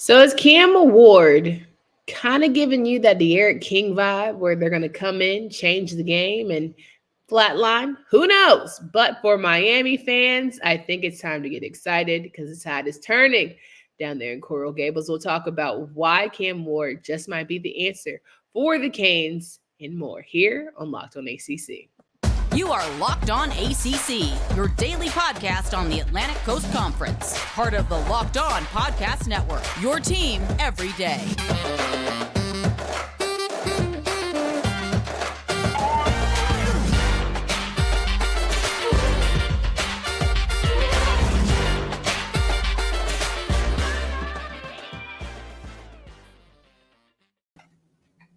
So is Cam Award kind of giving you that De'Aaron King vibe where they're going to come in, change the game, and flatline? Who knows? But for Miami fans, I think it's time to get excited because the tide is turning down there in Coral Gables. We'll talk about why Cam Ward just might be the answer for the Canes and more here on Locked on ACC. You are Locked On ACC, your daily podcast on the Atlantic Coast Conference. Part of the Locked On Podcast Network, your team every day.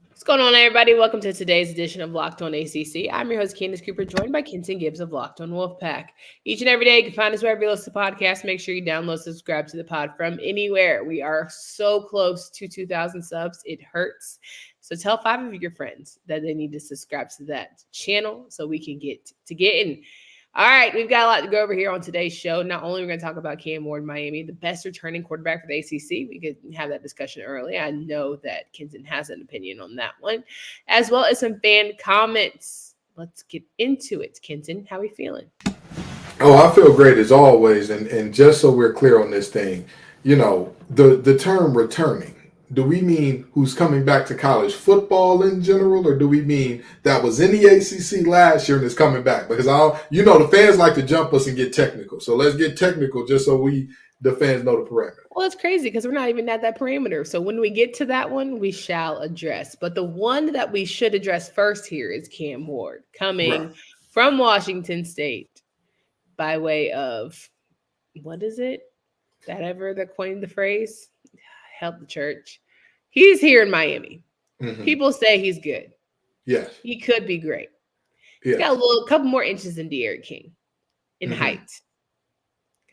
What's going on, everybody? Welcome to today's edition of Locked On ACC. I'm your host, Candace Cooper, joined by Kenton Gibbs of Locked On Wolfpack. Each and every day, you can find us wherever you listen to podcasts. Make sure you download, subscribe to the pod from anywhere. We are so close to 2,000 subs. It hurts. So tell 5 of your friends that they need to subscribe to that channel so we can get to getting. All right, we've got a lot to go over here on today's show. Not only are we going to talk about Cam Ward in Miami, the best returning quarterback for the ACC. We could have that discussion early. I know that Kenton has an opinion on that one, as well as some fan comments. Let's get into it. Kenton, how are we feeling? Oh, I feel great as always. And just so we're clear on this thing, you know, the term returning, do we mean who's coming back to college football in general, or do we mean that was in the ACC last year and is coming back? Because the fans like to jump us and get technical. So let's get technical just so the fans know the parameter. Well, it's crazy because we're not even at that parameter. So when we get to that one, we shall address. But the one that we should address first here is Cam Ward coming from Washington State by way of, what is it? That coined the phrase? Help the church. He's here in Miami. Mm-hmm. People say he's good. Yes. He could be great. He's got a couple more inches than De'Aaron King in height.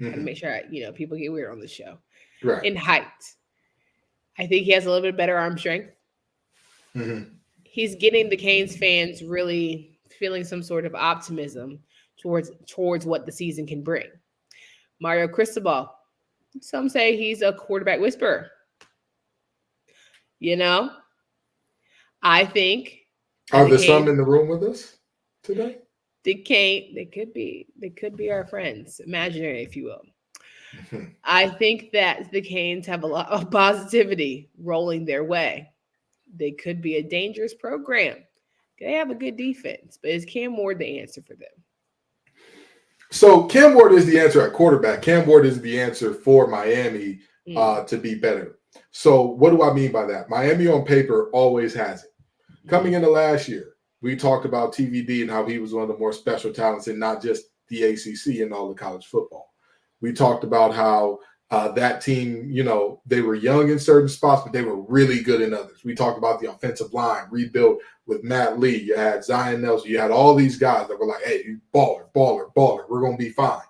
Gotta make sure people get weird on the show. Right. In height. I think he has a little bit better arm strength. Mm-hmm. He's getting the Canes fans really feeling some sort of optimism towards what the season can bring. Mario Cristobal. Some say he's a quarterback whisperer. I think. Are there some in the room with us today? They could be our friends, imaginary, if you will. Mm-hmm. I think that the Canes have a lot of positivity rolling their way. They could be a dangerous program. They have a good defense, but is Cam Ward the answer for them? So Cam Ward is the answer at quarterback. Cam Ward is the answer for Miami to be better. So what do I mean by that? Miami on paper always has it. Coming into last year, we talked about TVD and how he was one of the more special talents in not just the ACC and all of college football. We talked about how that team, they were young in certain spots, but they were really good in others. We talked about the offensive line rebuilt with Matt Lee. You had Zion Nelson. You had all these guys that were like, hey, baller. We're going to be fine.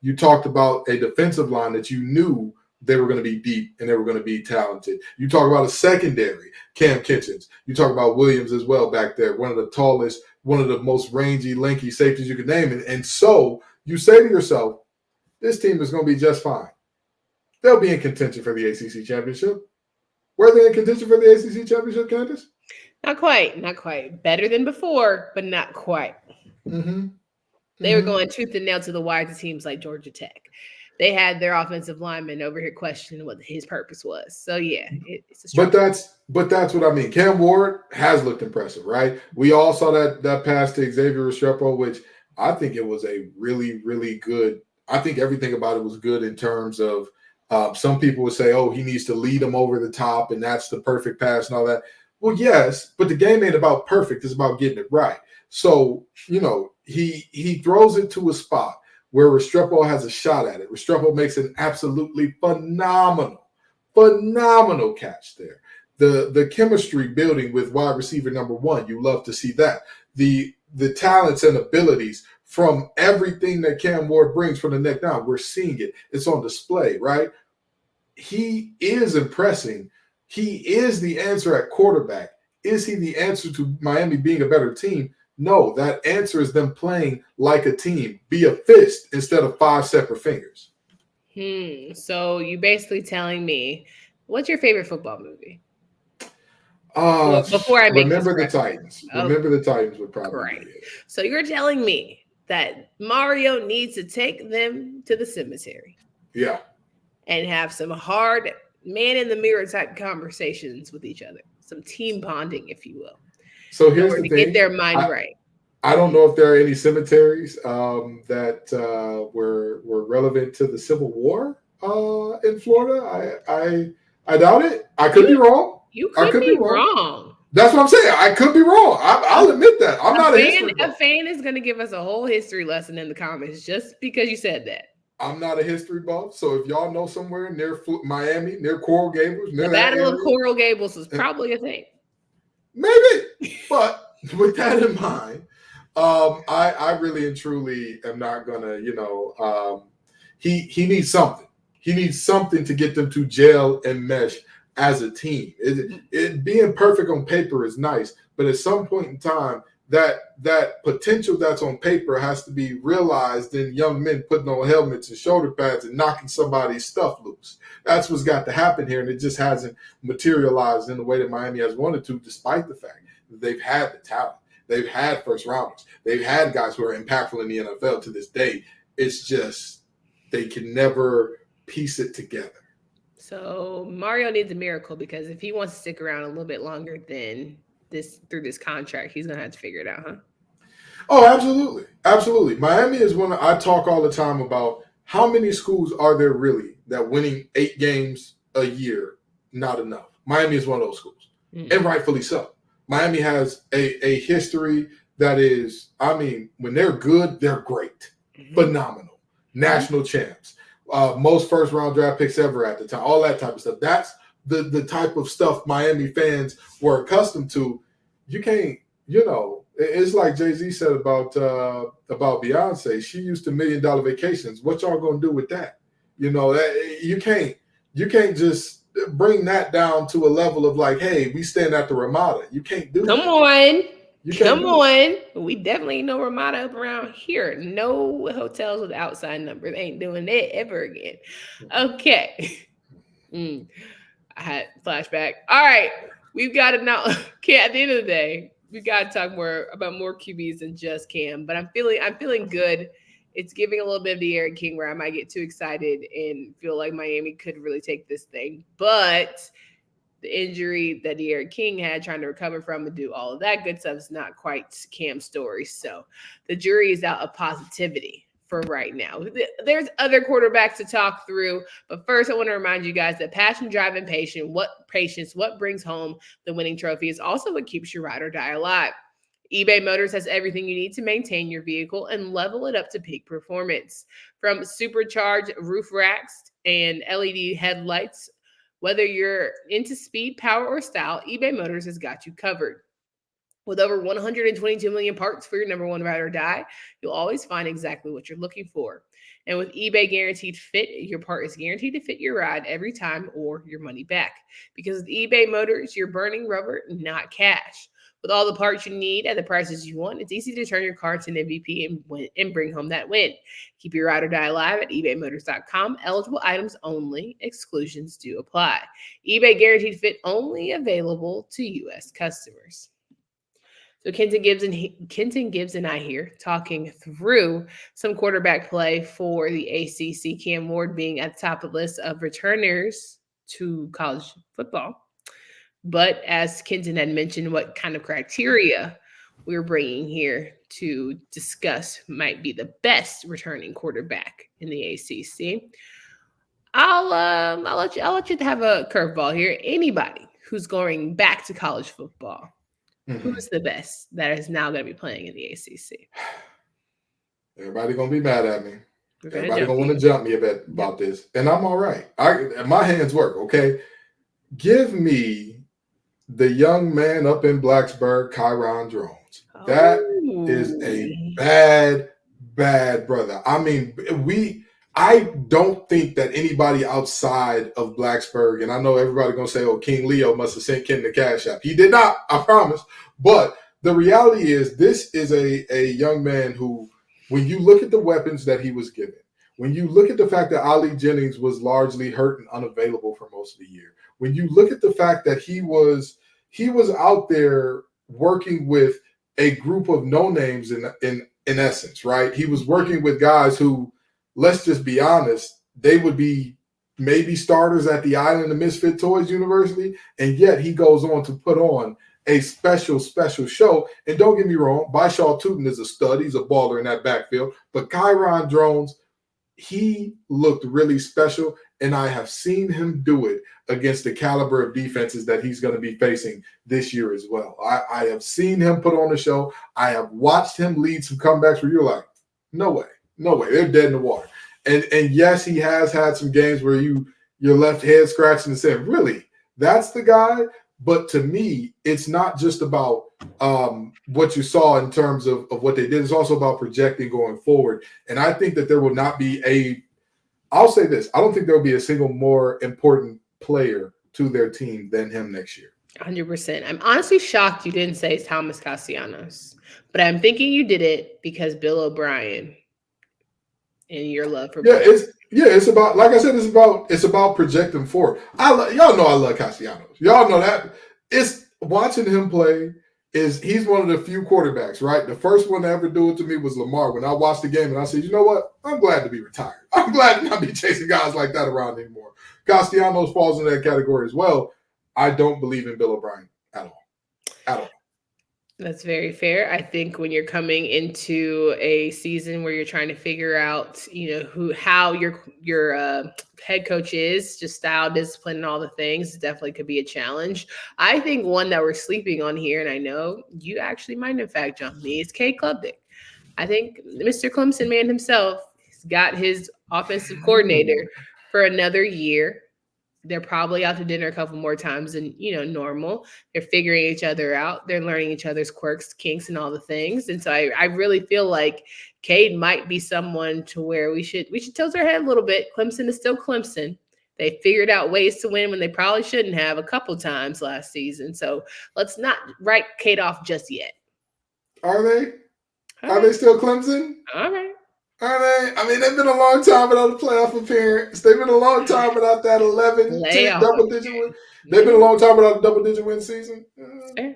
You talked about a defensive line that you knew they were going to be deep and they were going to be talented. You talk about a secondary, Cam Kitchens. You talk about Williams as well back there, one of the tallest, one of the most rangy, lanky safeties you could name it. And so you say to yourself, this team is going to be just fine. They'll be in contention for the ACC championship. Were they in contention for the ACC championship, Candace? Not quite. Better than before, but not quite. Mm-hmm. They were going tooth and nail to the wire to teams like Georgia Tech. They had their offensive lineman over here questioning what his purpose was. So yeah, it's a struggle. But that's what I mean. Cam Ward has looked impressive, right? We all saw that pass to Xavier Restrepo, which I think it was a really, really good. I think everything about it was good in terms of some people would say, oh, he needs to lead him over the top and that's the perfect pass and all that. Well, yes, but the game ain't about perfect. It's about getting it right. So, he throws it to a spot where Restrepo has a shot at it. Restrepo makes an absolutely phenomenal catch there. The chemistry building with wide receiver number 1, you love to see that. The talents and abilities from everything that Cam Ward brings from the neck down, we're seeing it. It's on display, right? He is impressing. He is the answer at quarterback. Is he the answer to Miami being a better team? No, that answer is them playing like a team. Be a fist instead of 5 separate fingers. So you basically telling me What's your favorite football movie? Before I make Remember the Titans. Remember the Titans would probably be it. So you're telling me that Mario needs to take them to the cemetery. Yeah. And have some hard man in the mirror type conversations with each other. Some team bonding, if you will. So here's the thing. Get their mind right. I don't know if there are any cemeteries that were relevant to the Civil War in Florida. I doubt it. I could be wrong. You could be wrong. That's what I'm saying. I could be wrong. I'll admit that. I'm not a history buff. A fan is going to give us a whole history lesson in the comments just because you said that. I'm not a history buff, so if y'all know somewhere near Miami, near Coral Gables, near the Battle of Coral Gables is probably a thing. Maybe, but with that in mind, I really and truly am not gonna, he needs something. He needs something to get them to gel and mesh as a team. It being perfect on paper is nice, but at some point in time, that potential that's on paper has to be realized in young men putting on helmets and shoulder pads and knocking somebody's stuff loose. That's what's got to happen here, and it just hasn't materialized in the way that Miami has wanted to, despite the fact that they've had the talent. They've had first rounders. They've had guys who are impactful in the NFL to this day. It's just they can never piece it together. So Mario needs a miracle, because if he wants to stick around a little bit longer than through this contract, he's gonna have to figure it out, huh? Oh, absolutely. Absolutely. Miami is one I talk all the time about. How many schools are there really that winning 8 games a year not enough? Miami is one of those schools, and rightfully so. Miami has a history that is, when they're good, they're great, phenomenal, national champs, most first-round draft picks ever at the time, all that type of stuff. That's the type of stuff Miami fans were accustomed to. You can't, it's like Jay-Z said about Beyonce. She used to $1 million vacations. What y'all gonna do with that? You can't just bring that down to a level of like, hey, we stand at the Ramada. You can't do that. Come on. We definitely ain't no Ramada up around here. No hotels with outside numbers. Ain't doing that ever again. Okay. I had flashback. All right. We've got to now. At the end of the day, we got to talk more about more QBs than just Cam. But I'm feeling good. It's giving a little bit of the Eric King where I might get too excited and feel like Miami could really take this thing. But the injury that Eric King had, trying to recover from and do all of that good stuff, is not quite Cam's story. So the jury is out of positivity for right now. There's other quarterbacks to talk through, but first I want to remind you guys that passion, drive, and patience, what brings home the winning trophy, is also what keeps your ride or die alive. eBay Motors has everything you need to maintain your vehicle and level it up to peak performance. From supercharged roof racks and LED headlights, whether you're into speed, power, or style, eBay Motors has got you covered. With over 122 million parts for your number one ride or die, you'll always find exactly what you're looking for. And with eBay Guaranteed Fit, your part is guaranteed to fit your ride every time or your money back. Because with eBay Motors, you're burning rubber, not cash. With all the parts you need at the prices you want, it's easy to turn your car to an MVP and bring home that win. Keep your ride or die alive at ebaymotors.com. Eligible items only. Exclusions do apply. eBay Guaranteed Fit only available to U.S. customers. So Kenton Gibbs and I here talking through some quarterback play for the ACC. Cam Ward being at the top of the list of returners to college football. But as Kenton had mentioned, what kind of criteria we're bringing here to discuss might be the best returning quarterback in the ACC. I'll let you have a curveball here. Anybody who's going back to college football, who's the best that is now going to be playing in the ACC? Everybody going to be mad at me. Everybody going to want to jump me a bit about this. And I'm all right. My hands work, okay? Give me the young man up in Blacksburg, Kyron Drones. That is a bad brother. I don't think that anybody outside of Blacksburg, and I know everybody going to say, King Leo must have sent Kenton the Cash App. He did not, I promise. But the reality is this is a young man who, when you look at the weapons that he was given, When you look at the fact that Ali Jennings was largely hurt and unavailable for most of the year, when you look at the fact that he was out there working with a group of no names in essence, right? He was working with guys who, let's just be honest, they would be maybe starters at the Island of Misfit Toys University, and yet he goes on to put on a special show. And don't get me wrong, Byshaw Tootin is a stud. He's a baller in that backfield. But Kyron Drones, he looked really special, and I have seen him do it against the caliber of defenses that he's going to be facing this year as well. I have seen him put on a show. I have watched him lead some comebacks where you're like, no way, they're dead in the water. And yes, he has had some games where your left head scratching and saying, really, that's the guy? But to me, it's not just about what you saw in terms of what they did. It's also about projecting going forward. And I think that there will not be I'll say this, I don't think there will be a single more important player to their team than him next year. 100%. I'm honestly shocked you didn't say Thomas Castellanos, but I'm thinking you did it because Bill O'Brien and your love for it's about, like I said, it's about projecting forward. Y'all know I love Castellanos. Y'all know that. It's watching him play. He's one of the few quarterbacks, right? The first one to ever do it to me was Lamar. When I watched the game and I said, you know what? I'm glad to be retired. I'm glad to not be chasing guys like that around anymore. Castellanos falls in that category as well. I don't believe in Bill O'Brien at all. At all. That's very fair. I think when you're coming into a season where you're trying to figure out, how your head coach is, just style, discipline, and all the things, definitely could be a challenge. I think one that we're sleeping on here, and I know you actually might in fact jump me, is Cade Klubnik. I think Mr. Clemson man himself has got his offensive coordinator for another year. They're probably out to dinner a couple more times than, normal. They're figuring each other out. They're learning each other's quirks, kinks, and all the things. And so I really feel like Cade might be someone to where we should tilt our head a little bit. Clemson is still Clemson. They figured out ways to win when they probably shouldn't have a couple times last season. So let's not write Cade off just yet. Are they? Are they still Clemson? All right. Are they? I mean, they've been a long time without a playoff appearance. They've been a long time without that 11, 10 double-digit win. They've been a long time without a double-digit win season. I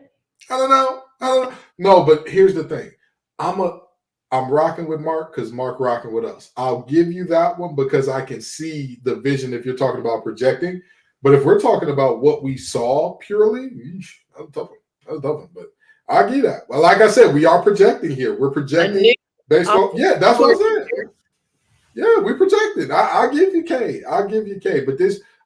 don't know. No, but here's the thing. I'm rocking with Mark because Mark rocking with us. I'll give you that one because I can see the vision if you're talking about projecting. But if we're talking about what we saw purely, that was a tough one. But I'll give you that. Well, like I said, we are projecting here. We're projecting. Based on, that's what I said. Yeah, we projected. I'll give you K. But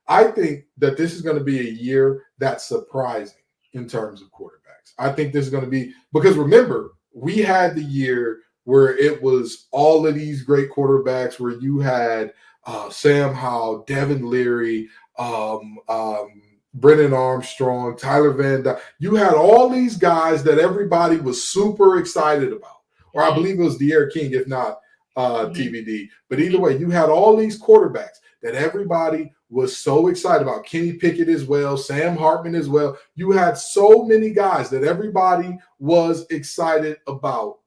I think that this is going to be a year that's surprising in terms of quarterbacks. I think this is going to be, because remember, we had the year where it was all of these great quarterbacks where you had Sam Howell, Devin Leary, Brennan Armstrong, Tyler Van Dyke. You had all these guys that everybody was super excited about. Or I believe it was De'Aaron King, if not TVD. But either way, you had all these quarterbacks that everybody was so excited about. Kenny Pickett as well, Sam Hartman as well. You had so many guys that everybody was excited about.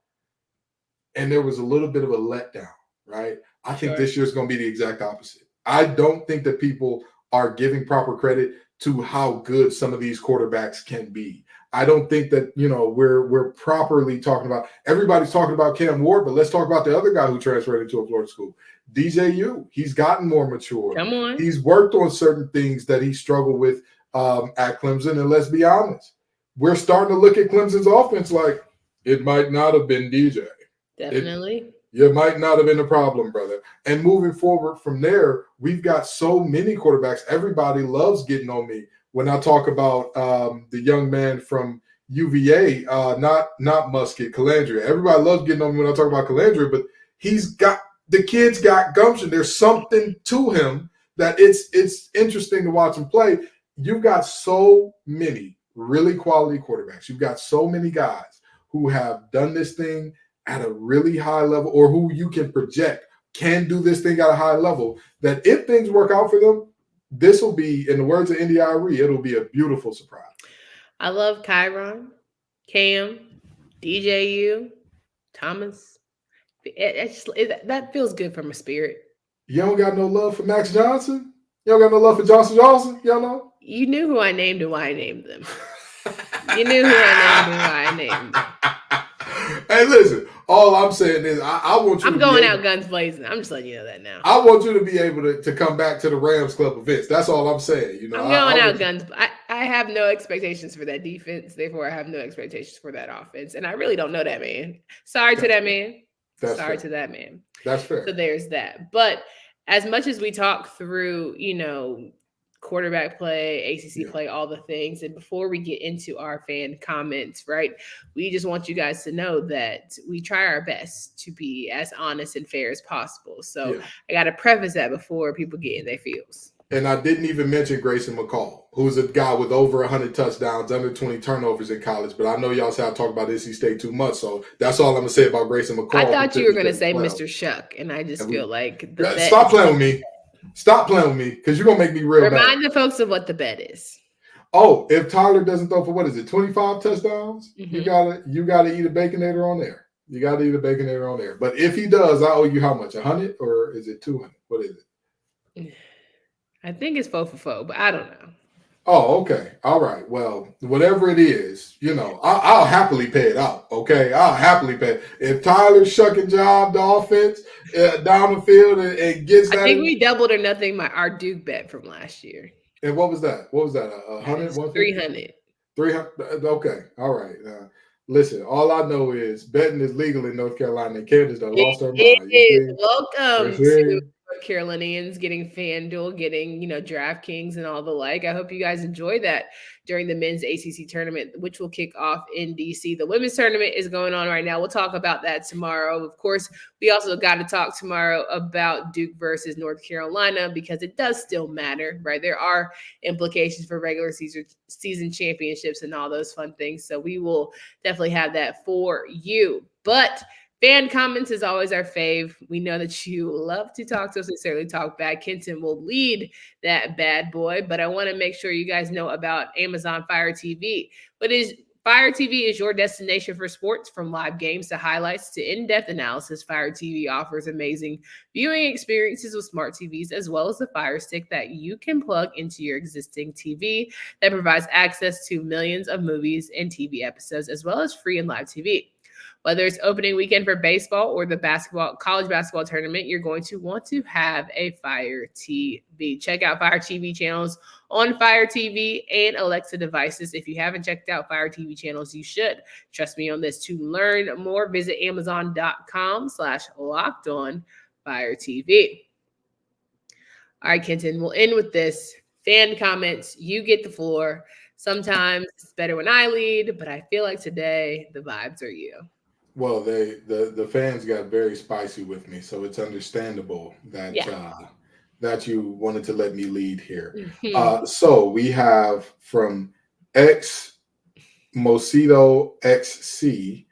And there was a little bit of a letdown, right? I think this year is going to be the exact opposite. I don't think that people are giving proper credit to how good some of these quarterbacks can be. I don't think that, we're properly talking about, everybody's talking about Cam Ward, but let's talk about the other guy who transferred into a Florida school, DJU. He's gotten more mature. Come on. He's worked on certain things that he struggled with at Clemson. And let's be honest, we're starting to look at Clemson's offense like it might not have been DJ. Definitely. You might not have been a problem, brother. And moving forward from there, we've got so many quarterbacks. Everybody loves getting on me when I talk about the young man from UVA, not Musket, Calandria. Everybody loves getting on me when I talk about Calandria, but the kid's got gumption. There's something to him that it's interesting to watch him play. You've got so many really quality quarterbacks. You've got so many guys who have done this thing at a really high level, or who you can project can do this thing at a high level, that if things work out for them, this will be, in the words of Indy Irie, it'll be a beautiful surprise. I love Kyron, Cam, DJU, Thomas. That feels good from a spirit. You don't got no love for Max Johnson? You don't got no love for Johnson Johnson? Y'all know? You knew who I named and why I named them. You knew who I named and why I named them. Hey, listen. All I'm saying is, I want you. I'm going out guns blazing. I'm just letting you know that now. I want you to be able to come back to the Rams Club events. That's all I'm saying. You know, I'm going out guns. I have no expectations for that defense. Therefore, I have no expectations for that offense. And I really don't know that man. Sorry to that man. Sorry to that man. That's fair. So there's that. But as much as we talk through, quarterback play, ACC play, all the things, and before we get into our fan comments, right, we just want you guys to know that we try our best to be as honest and fair as possible. So I got to preface that before people get in their feels. And I didn't even mention Grayson McCall, who's a guy with over 100 touchdowns, under 20 turnovers in college. But I know y'all say I talk about NC State too much, so that's all I'm going to say about Grayson McCall. I thought you were going to say Mr. Shuck, and I just feel like the bet. Stop playing with me. Stop playing with me, because you're going to make me real Remind mad. the folks of what the bet is. Oh, if Tyler doesn't throw for, 25 touchdowns, you gotta eat a Baconator on there. You got to eat a Baconator on there. But if he does, I owe you how much? 100 or is it 200? What is it? I think it's 4 for 4, but I don't know. Oh, okay. All right. Well, whatever it is, I'll happily pay it out. Okay, I'll happily pay it. If Tyler's shucking job the offense down the field and gets that, I think we doubled or nothing our Duke bet from last year. And what was that? 100? 300. 300. Okay. All right. Listen, all I know is betting is legal in North Carolina, and Candace done lost her mind. It is. Welcome to North Carolinians getting FanDuel, getting, DraftKings and all the like. I hope you guys enjoy that during the men's ACC tournament, which will kick off in DC. The women's tournament is going on right now. We'll talk about that tomorrow. Of course, we also got to talk tomorrow about Duke versus North Carolina, because it does still matter, right? There are implications for regular season championships and all those fun things. So we will definitely have that for you. But fan comments is always our fave. We know that you love to talk to us, sincerely talk back. Kenton will lead that bad boy, but I want to make sure you guys know about Amazon Fire TV. Fire TV is your destination for sports, from live games to highlights to in-depth analysis. Fire TV offers amazing viewing experiences with smart TVs, as well as the Fire Stick that you can plug into your existing TV that provides access to millions of movies and TV episodes, as well as free and live TV. Whether it's opening weekend for baseball or the college basketball tournament, you're going to want to have a Fire TV. Check out Fire TV channels on Fire TV and Alexa devices. If you haven't checked out Fire TV channels, you should. Trust me on this. To learn more, visit amazon.com/lockedonfiretv. All right, Kenton, we'll end with this. Fan comments, you get the floor. Sometimes it's better when I lead, but I feel like today the vibes are you. Well, the fans got very spicy with me, so it's understandable that that you wanted to let me lead here. Mm-hmm. So we have from X Mosito XC,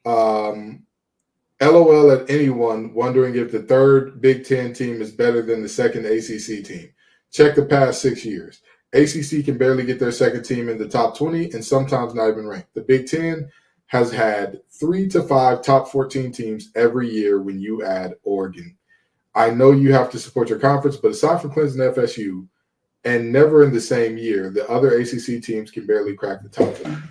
LOL at anyone wondering if the third Big Ten team is better than the second ACC team. Check the past 6 years. ACC can barely get their second team in the top 20 and sometimes not even ranked. The Big Ten has had 3 to 5 top 14 teams every year when you add Oregon. I know you have to support your conference, but aside from Clemson and FSU, and never in the same year, the other ACC teams can barely crack the top 5.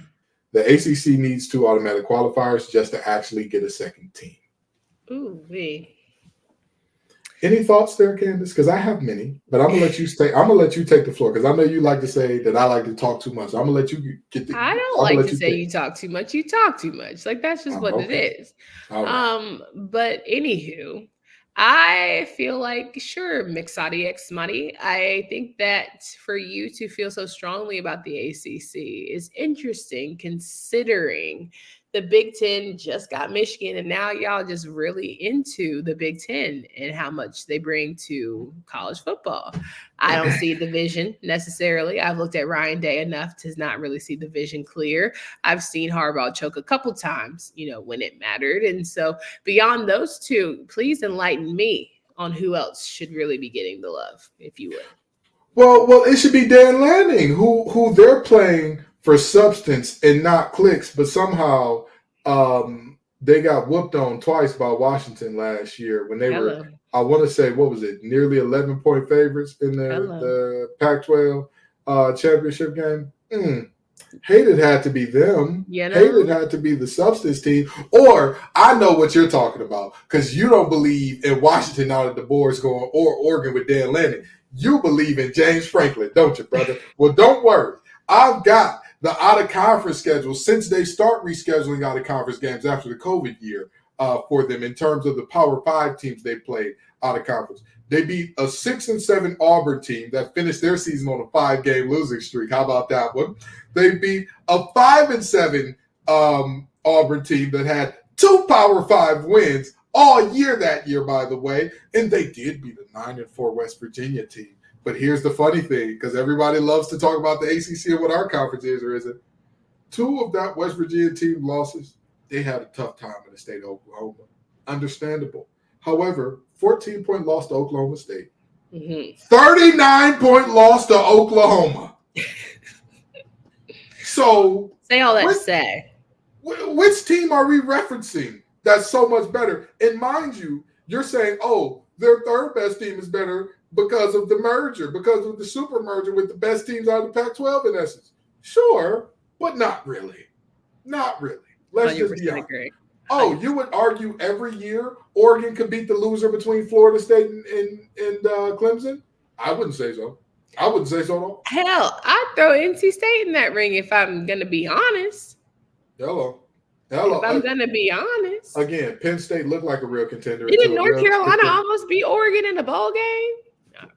The ACC needs 2 automatic qualifiers just to actually get a second team. Ooh, wee. Any thoughts there, Candace? Because I have many, but I'm gonna let you stay. I'm gonna let you take the floor, because I know you like to say that I like to talk too much. I'm gonna let you get the. I don't like to say you talk too much. You talk too much. Like, that's just what it is. Right. But anywho, I feel like, sure, Mixati X Smutty. I think that for you to feel so strongly about the ACC is interesting, considering the Big Ten just got Michigan, and now y'all just really into the Big Ten and how much they bring to college football. I don't see the vision necessarily. I've looked at Ryan Day enough to not really see the vision clear. I've seen Harbaugh choke a couple times, when it mattered. And so beyond those two, please enlighten me on who else should really be getting the love, if you would. Well, it should be Dan Lanning, who they're playing for substance and not clicks, but somehow they got whooped on twice by Washington last year when they were I want to say, what was it? Nearly 11-point favorites in the Pac-12 championship game. Hated had to be them. Hated had to be the substance team. Or I know what you're talking about because you don't believe in Washington out of the boards going or Oregon with Dan Lanning. You believe in James Franklin, don't you, brother? Well, don't worry. I've got the out-of-conference schedule since they start rescheduling out-of-conference games after the COVID year for them in terms of the Power 5 teams they played out-of-conference. They beat a 6-7 Auburn team that finished their season on a 5-game losing streak. How about that one? They beat a 5-7 Auburn team that had 2 Power 5 wins all year that year, by the way. And they did beat a 9-4 West Virginia team. But here's the funny thing, because everybody loves to talk about the ACC and what our conference is or isn't. 2 of that West Virginia team losses, they had a tough time in the state of Oklahoma. Understandable. However, 14-point loss to Oklahoma State. 39-point loss to Oklahoma. So say all that to say. Which team are we referencing that's so much better? And mind you, you're saying, oh, their third best team is better because of the merger, because of the super merger with the best teams out of the Pac-12 in essence. Sure, but not really. Not really. Let's just be honest. Agree. Oh, you would argue every year Oregon could beat the loser between Florida State and Clemson? I wouldn't say so. I wouldn't say so at all. Hell, I'd throw NC State in that ring if I'm going to be honest. Hello. If I'm going to be honest. Again, Penn State looked like a real contender. Didn't North Carolina almost beat Oregon in the bowl game? No.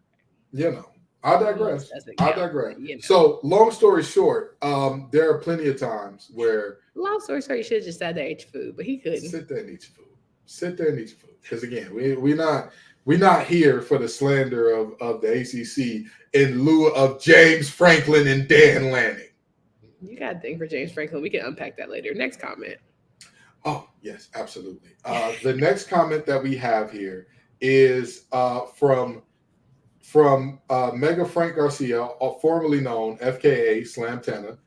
You know, I digress. So, long story short, there are plenty of times where. Long story short, you should have just sat there and eat your food, but he couldn't. Sit there and eat your food. Because again, we're not here for the slander of the ACC in lieu of James Franklin and Dan Lanning. You got a thing for James Franklin. We can unpack that later. Next comment. Oh, yes, absolutely. The next comment that we have here is from Mega Frank Garcia, formerly known FKA Slamtana.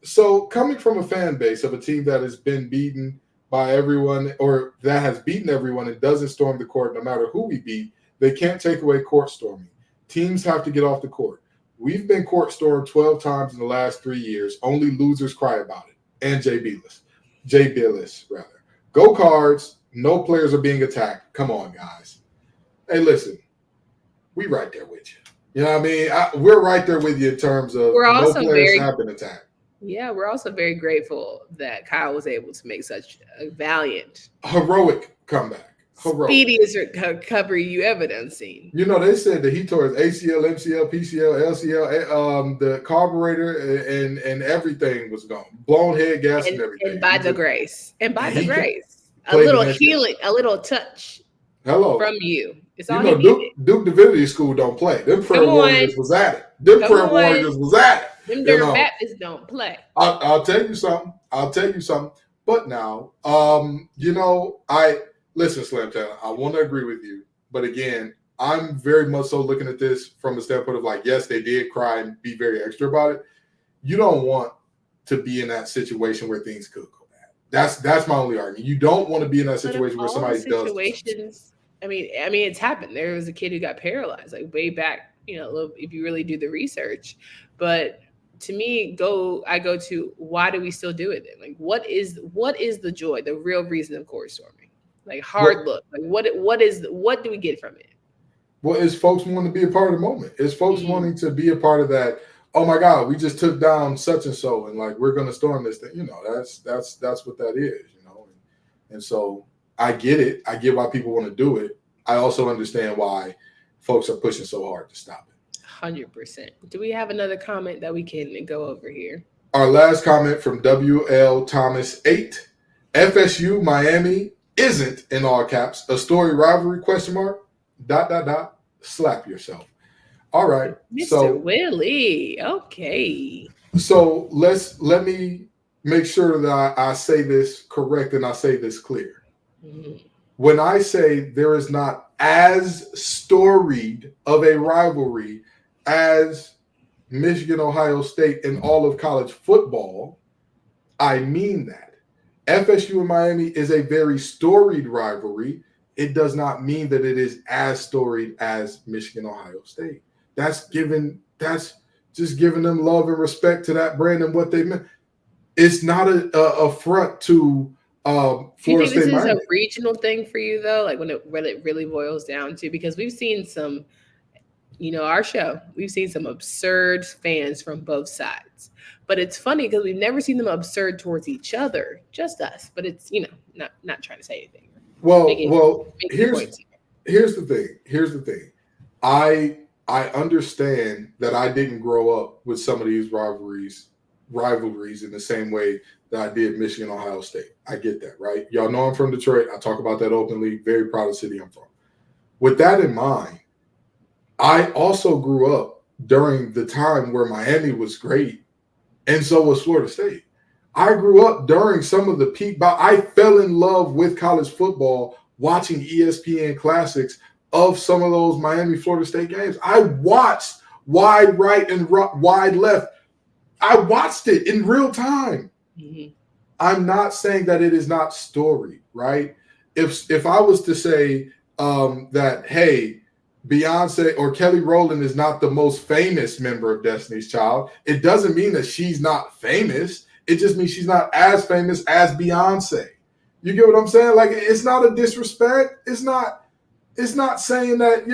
So coming from a fan base of a team that has been beaten by everyone or that has beaten everyone and doesn't storm the court no matter who we beat, they can't take away court storming. Teams have to get off the court. We've been court stormed 12 times in the last 3 years. Only losers cry about it. And Jay Billis, rather. Go Cards. No players are being attacked. Come on, guys. Hey, listen. We right there with you. You know what I mean? We're right there with you in terms of no players have been attacked. Yeah, we're also very grateful that Kyle was able to make such a valiant, heroic comeback. Speediest recovery you ever done seen. You know, they said that he tore his ACL, MCL, PCL, LCL, the carburetor, and everything was gone. Blown head gas and everything. And by the grace. A little healing, a little touch from you. It's all Duke Divinity School don't play. Them prayer warriors was at it. Them Durham Baptists don't play. I'll tell you something. But now, listen, Slam Town, I want to agree with you. But again, I'm very much so looking at this from a standpoint of like, yes, they did cry and be very extra about it. You don't want to be in that situation where things could go bad. That's my only argument. You don't want to be in that situation where somebody does. I mean, it's happened. There was a kid who got paralyzed, like way back, if you really do the research. But to me, I go to why do we still do it then? Like, what is the joy, the real reason of court storming? Like look. Like what do we get from it? Well, it's folks wanting to be a part of the moment. It's folks wanting to be a part of that. Oh my God, we just took down such and so, and like we're gonna storm this thing. That's what that is. And so I get it. I get why people want to do it. I also understand why folks are pushing so hard to stop it. 100%. Do we have another comment that we can go over here? Our last comment from WL Thomas 8. FSU Miami isn't, in all caps, a story rivalry ? Slap yourself. All right. Mr. Willie. Okay. So let me make sure that I say this correct and I say this clear. Mm-hmm. When I say there is not as storied of a rivalry as Michigan, Ohio State, and all of college football, I mean that. FSU and Miami is a very storied rivalry it does not mean that it is as storied as Michigan, Ohio State. That's just giving them love and respect to that brand and what they meant. It's not a front to Do you Florida think this State. is a Miami. regional thing for you though? Like when it really boils down to, because we've seen some, our show, we've seen some absurd fans from both sides. But it's funny because we've never seen them absurd towards each other, just us. But it's, not trying to say anything. Well, Making points here. here's the thing. Here's the thing. I understand that I didn't grow up with some of these rivalries in the same way that I did Michigan, Ohio State. I get that, right? Y'all know I'm from Detroit. I talk about that openly. Very proud of the city I'm from. With that in mind, I also grew up during the time where Miami was great, and so was Florida State. I grew up during some of the peak. I fell in love with college football watching ESPN classics of some of those Miami, Florida State games. I watched wide right and wide left. I watched it in real time. Mm-hmm. I'm not saying that it is not storied, right? If I was to say that, hey, Beyonce or Kelly Rowland is not the most famous member of Destiny's Child, it doesn't mean that she's not famous. It just means she's not as famous as Beyonce. You get what I'm saying? Like, it's not a disrespect. It's not saying that,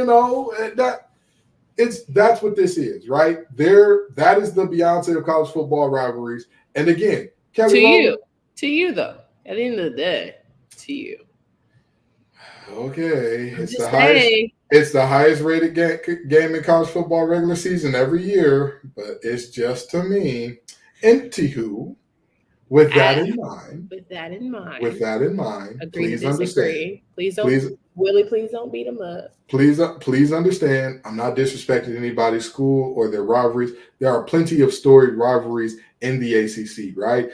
that's what this is, right? That is the Beyonce of college football rivalries. And again, Kelly Rowland, to you though, at the end of the day, to you. Okay, it's the highest rated game in college football regular season every year, but it's just to me. Anywho, with that in mind, agree please to understand. Please don't beat them up. Please understand. I'm not disrespecting anybody's school or their rivalries. There are plenty of storied rivalries in the ACC, right?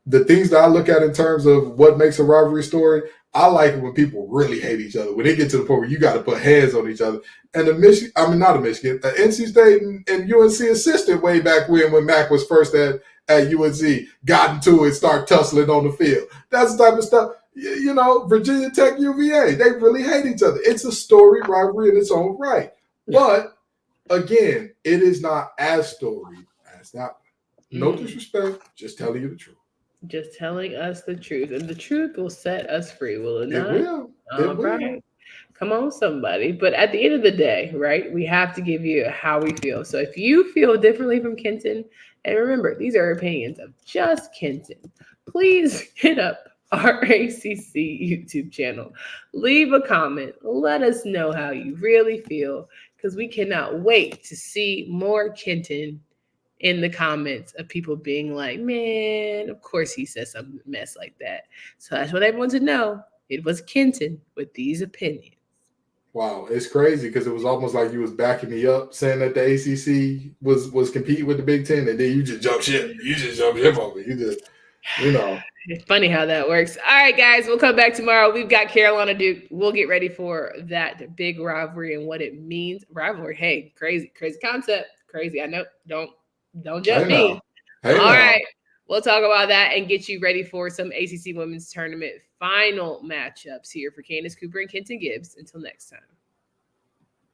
The things that I look at in terms of what makes a rivalry story, I like it when people really hate each other. When they get to the point where you got to put hands on each other. And NC State and UNC assisted way back when Mac was first at UNC, got into it, start tussling on the field. That's the type of stuff. Virginia Tech, UVA, they really hate each other. It's a storied rivalry in its own right. But again, it is not as storied as that one. No disrespect, just telling you the truth. Just telling us the truth. And the truth will set us free, will it not? It will. It will. Right. Come on, somebody. But at the end of the day, right, we have to give you how we feel. So if you feel differently from Kenton, and remember, these are opinions of just Kenton, please hit up our ACC YouTube channel. Leave a comment. Let us know how you really feel, because we cannot wait to see more Kenton in the comments of people being like, man, of course he said something mess like that. So that's what everyone to know. It was Kenton with these opinions. Wow, it's crazy because it was almost like you was backing me up, saying that the ACC was competing with the Big Ten, and then you just jump ship. You just jump ship over. You just, It's funny how that works. All right, guys, we'll come back tomorrow. We've got Carolina Duke. We'll get ready for that big rivalry and what it means. Rivalry, hey, crazy concept. Crazy. I know. Don't judge me. All right. We'll talk about that and get you ready for some ACC Women's Tournament final matchups here for Candace Cooper and Kenton Gibbs. Until next time.